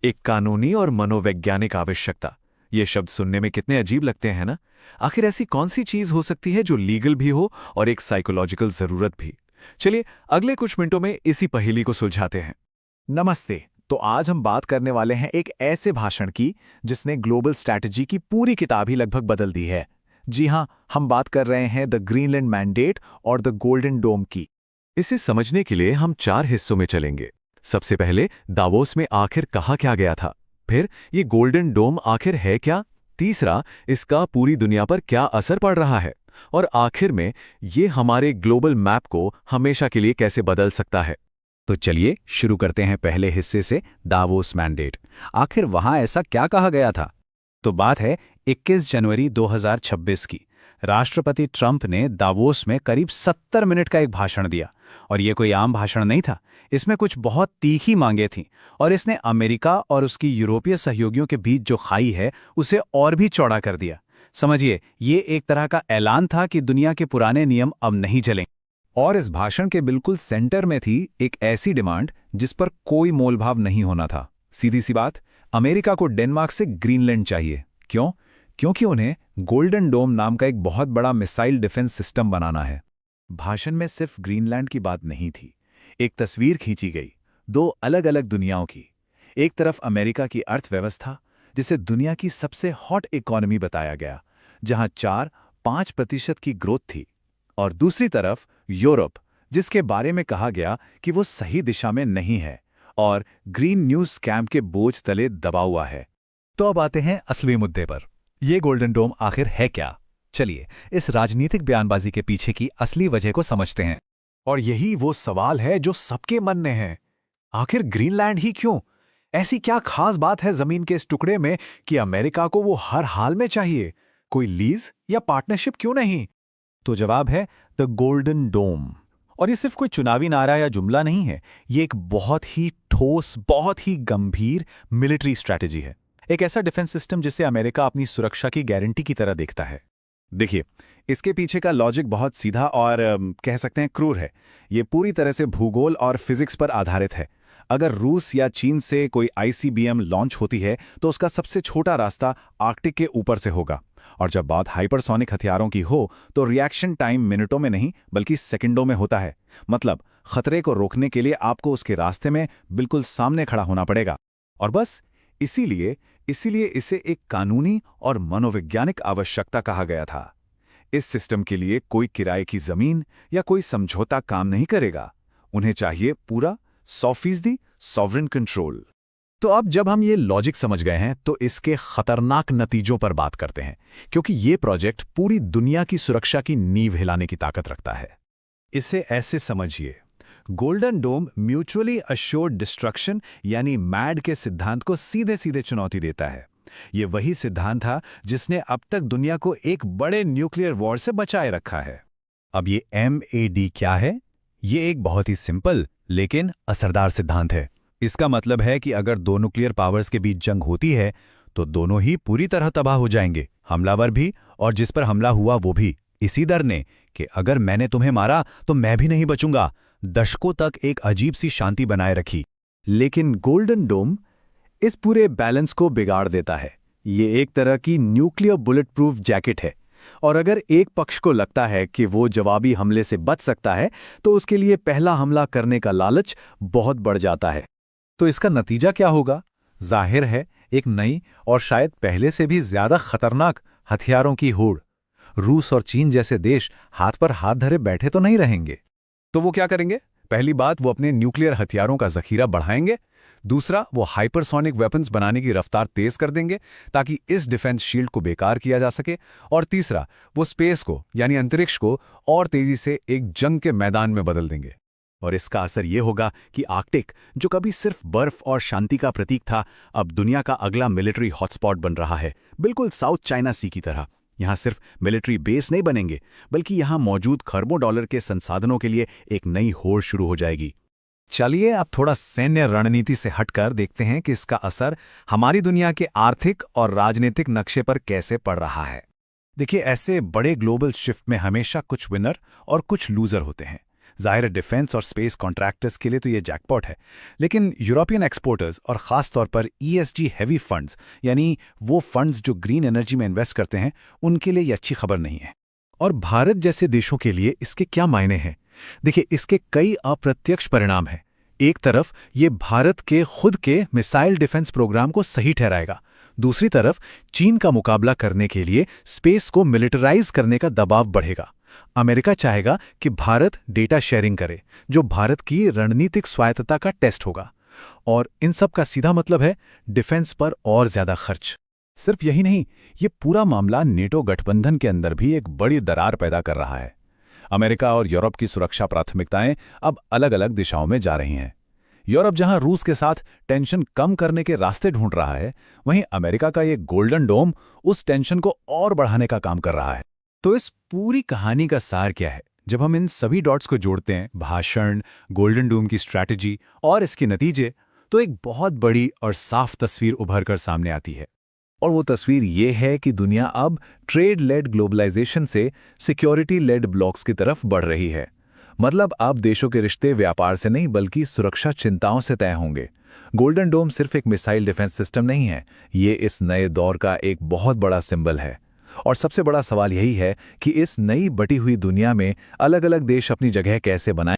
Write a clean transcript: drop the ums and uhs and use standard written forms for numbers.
एक कानूनी और मनोवैज्ञानिक आवश्यकता। ये शब्द सुनने में कितने अजीब लगते हैं ना। आखिर ऐसी कौन सी चीज हो सकती है जो लीगल भी हो और एक साइकोलॉजिकल जरूरत भी। चलिए अगले कुछ मिनटों में इसी पहेली को सुलझाते हैं। नमस्ते। तो आज हम बात करने वाले हैं एक ऐसे भाषण की जिसने ग्लोबल स्ट्रैटेजी की पूरी किताब ही लगभग बदल दी है। जी हां, हम बात कर रहे हैं द ग्रीनलैंड मैंडेट और द गोल्डन डोम की। इसे समझने के लिए हम 4 हिस्सों में चलेंगे। सबसे पहले दावोस में आखिर कहा क्या गया था, फिर ये गोल्डन डोम आखिर है क्या, तीसरा इसका पूरी दुनिया पर क्या असर पड़ रहा है, और आखिर में ये हमारे ग्लोबल मैप को हमेशा के लिए कैसे बदल सकता है। तो चलिए शुरू करते हैं पहले हिस्से से, दावोस मैंडेट। आखिर वहां ऐसा क्या कहा गया था? तो बात है 21 जनवरी 2026 की। राष्ट्रपति ट्रंप ने दावोस में करीब 70 मिनट का एक भाषण दिया। और ये कोई आम भाषण नहीं था, इसमें कुछ बहुत तीखी मांगें थीं और इसने अमेरिका और उसकी यूरोपीय सहयोगियों के बीच जो खाई है उसे और भी चौड़ा कर दिया। समझिए, ये एक तरह का ऐलान था कि दुनिया के पुराने नियम अब नहीं चलेंगे। और इस भाषण के बिल्कुल सेंटर में थी एक ऐसी डिमांड जिस पर कोई मोलभाव नहीं होना था। सीधी सी बात, अमेरिका को डेनमार्क से ग्रीनलैंड चाहिए। क्यों? क्योंकि उन्हें गोल्डन डोम नाम का एक बहुत बड़ा मिसाइल डिफेंस सिस्टम बनाना है। भाषण में सिर्फ ग्रीनलैंड की बात नहीं थी, एक तस्वीर खींची गई दो अलग अलग दुनियाओं की। एक तरफ अमेरिका की अर्थव्यवस्था, जिसे दुनिया की सबसे हॉट इकोनॉमी बताया गया, जहां 4-5% की ग्रोथ थी, और दूसरी तरफ यूरोप, जिसके बारे में कहा गया कि वो सही दिशा में नहीं है और ग्रीन न्यूज स्कैम के बोझ तले दबा हुआ है। तो अब आते हैं असली मुद्दे पर। ये गोल्डन डोम आखिर है क्या? चलिए इस राजनीतिक बयानबाजी के पीछे की असली वजह को समझते हैं। और यही वो सवाल है जो सबके मन में है। आखिर ग्रीनलैंड ही क्यों? ऐसी क्या खास बात है जमीन के इस टुकड़े में कि अमेरिका को वो हर हाल में चाहिए? कोई लीज या पार्टनरशिप क्यों नहीं? तो जवाब है द गोल्डन डोम। और ये सिर्फ कोई चुनावी नारा या जुमला नहीं है, ये एक बहुत ही ठोस, बहुत ही गंभीर मिलिट्री स्ट्रैटेजी है। एक ऐसा डिफेंस सिस्टम जिसे अमेरिका अपनी सुरक्षा की गारंटी की तरह देखता है। देखिए, इसके पीछे का लॉजिक बहुत सीधा और कह सकते हैं क्रूर है। ये पूरी तरह से भूगोल और फिजिक्स पर आधारित है। अगर रूस या चीन से कोई आईसीबीएम लॉन्च होती है तो उसका सबसे छोटा रास्ता आर्कटिक के ऊपर से होगा, और जब बात हाइपरसोनिक हथियारों की हो तो रिएक्शन टाइम मिनटों में नहीं बल्कि सेकंडों में होता है। मतलब खतरे को रोकने के लिए आपको उसके रास्ते में बिल्कुल सामने खड़ा होना पड़ेगा। और बस इसीलिए इसे एक कानूनी और मनोवैज्ञानिक आवश्यकता कहा गया था। इस सिस्टम के लिए कोई किराए की जमीन या कोई समझौता काम नहीं करेगा। उन्हें चाहिए पूरा 100% सॉवरेन कंट्रोल। तो अब जब हम ये लॉजिक समझ गए हैं तो इसके खतरनाक नतीजों पर बात करते हैं, क्योंकि ये प्रोजेक्ट पूरी दुनिया की सुरक्षा की नींव हिलाने की ताकत रखता है। इसे ऐसे समझिए, गोल्डन डोम म्यूचुअली अश्योर्ड डिस्ट्रक्शन यानी मैड के सिद्धांत को सीधे सीधे चुनौती देता है। ये वही सिद्धांत था जिसने अब तक दुनिया को एक बड़े न्यूक्लियर वॉर से बचाए रखा है। अब ये MAD क्या है? ये एक बहुत ही सिंपल लेकिन असरदार सिद्धांत है। इसका मतलब है कि अगर दो न्यूक्लियर पावर्स के बीच जंग होती है तो दोनों ही पूरी तरह तबाह हो जाएंगे, हमलावर भी और जिस पर हमला हुआ वो भी, इसी डर ने कि अगर मैंने तुम्हें मारा तो मैं भी नहीं बचूंगा। दशकों तक एक अजीब सी शांति बनाए रखी। लेकिन गोल्डन डोम इस पूरे बैलेंस को बिगाड़ देता है। ये एक तरह की न्यूक्लियर बुलेट प्रूफ जैकेट है, और अगर एक पक्ष को लगता है कि वो जवाबी हमले से बच सकता है तो उसके लिए पहला हमला करने का लालच बहुत बढ़ जाता है। तो इसका नतीजा क्या होगा? जाहिर है, एक नई और शायद पहले से भी ज्यादा खतरनाक हथियारों की होड़। रूस और चीन जैसे देश हाथ पर हाथ धरे बैठे तो नहीं रहेंगे। तो वो क्या करेंगे? पहली बात, वो अपने न्यूक्लियर हथियारों का जखीरा बढ़ाएंगे। दूसरा, वो हाइपरसोनिक वेपन्स बनाने की रफ्तार तेज कर देंगे ताकि इस डिफेंस शील्ड को बेकार किया जा सके। और तीसरा, वो स्पेस को यानी अंतरिक्ष को और तेजी से एक जंग के मैदान में बदल देंगे। और इसका असर ये होगा कि आर्कटिक, जो कभी सिर्फ बर्फ और शांति का प्रतीक था, अब दुनिया का अगला मिलिट्री हॉटस्पॉट बन रहा है, बिल्कुल साउथ चाइना सी की तरह। यहाँ सिर्फ मिलिट्री बेस नहीं बनेंगे, बल्कि यहाँ मौजूद खरबों डॉलर के संसाधनों के लिए एक नई होड़ शुरू हो जाएगी। चलिए अब थोड़ा सैन्य रणनीति से हटकर देखते हैं कि इसका असर हमारी दुनिया के आर्थिक और राजनीतिक नक्शे पर कैसे पड़ रहा है। देखिए, ऐसे बड़े ग्लोबल शिफ्ट में हमेशा कुछ विनर और कुछ लूजर होते हैं। ज़ाहिर है डिफेंस और स्पेस कॉन्ट्रैक्टर्स के लिए तो ये जैकपॉट है, लेकिन यूरोपियन एक्सपोर्टर्स और ख़ास तौर पर ESG हैवी फंड्स, यानी वो फंड्स जो ग्रीन एनर्जी में इन्वेस्ट करते हैं, उनके लिए ये अच्छी खबर नहीं है। और भारत जैसे देशों के लिए इसके क्या मायने हैं? देखिए, इसके कई अप्रत्यक्ष परिणाम हैं। एक तरफ ये भारत के खुद के मिसाइल डिफेंस प्रोग्राम को सही ठहराएगा, दूसरी तरफ चीन का मुकाबला करने के लिए स्पेस को मिलिटराइज करने का दबाव बढ़ेगा। अमेरिका चाहेगा कि भारत डेटा शेयरिंग करे, जो भारत की रणनीतिक स्वायत्तता का टेस्ट होगा। और इन सब का सीधा मतलब है डिफेंस पर और ज्यादा खर्च। सिर्फ यही नहीं, ये पूरा मामला नेटो गठबंधन के अंदर भी एक बड़ी दरार पैदा कर रहा है। अमेरिका और यूरोप की सुरक्षा प्राथमिकताएं अब अलग अलग दिशाओं में जा रही हैं। यूरोप जहां रूस के साथ टेंशन कम करने के रास्ते ढूंढ रहा है, वहीं अमेरिका का ये गोल्डन डोम उस टेंशन को और बढ़ाने का काम कर रहा है। तो इस पूरी कहानी का सार क्या है? जब हम इन सभी डॉट्स को जोड़ते हैं, भाषण, गोल्डन डोम की स्ट्रैटेजी और इसके नतीजे, तो एक बहुत बड़ी और साफ तस्वीर उभर कर सामने आती है। और वो तस्वीर ये है कि दुनिया अब ट्रेड लेड ग्लोबलाइजेशन से सिक्योरिटी लेड ब्लॉक्स की तरफ बढ़ रही है। मतलब अब देशों के रिश्ते व्यापार से नहीं बल्कि सुरक्षा चिंताओं से तय होंगे। गोल्डन डोम सिर्फ एक मिसाइल डिफेंस सिस्टम नहीं है, ये इस नए दौर का एक बहुत बड़ा सिंबल है। और सबसे बड़ा सवाल यही है कि इस नई बटी हुई दुनिया में अलग अलग देश अपनी जगह कैसे बनाएं।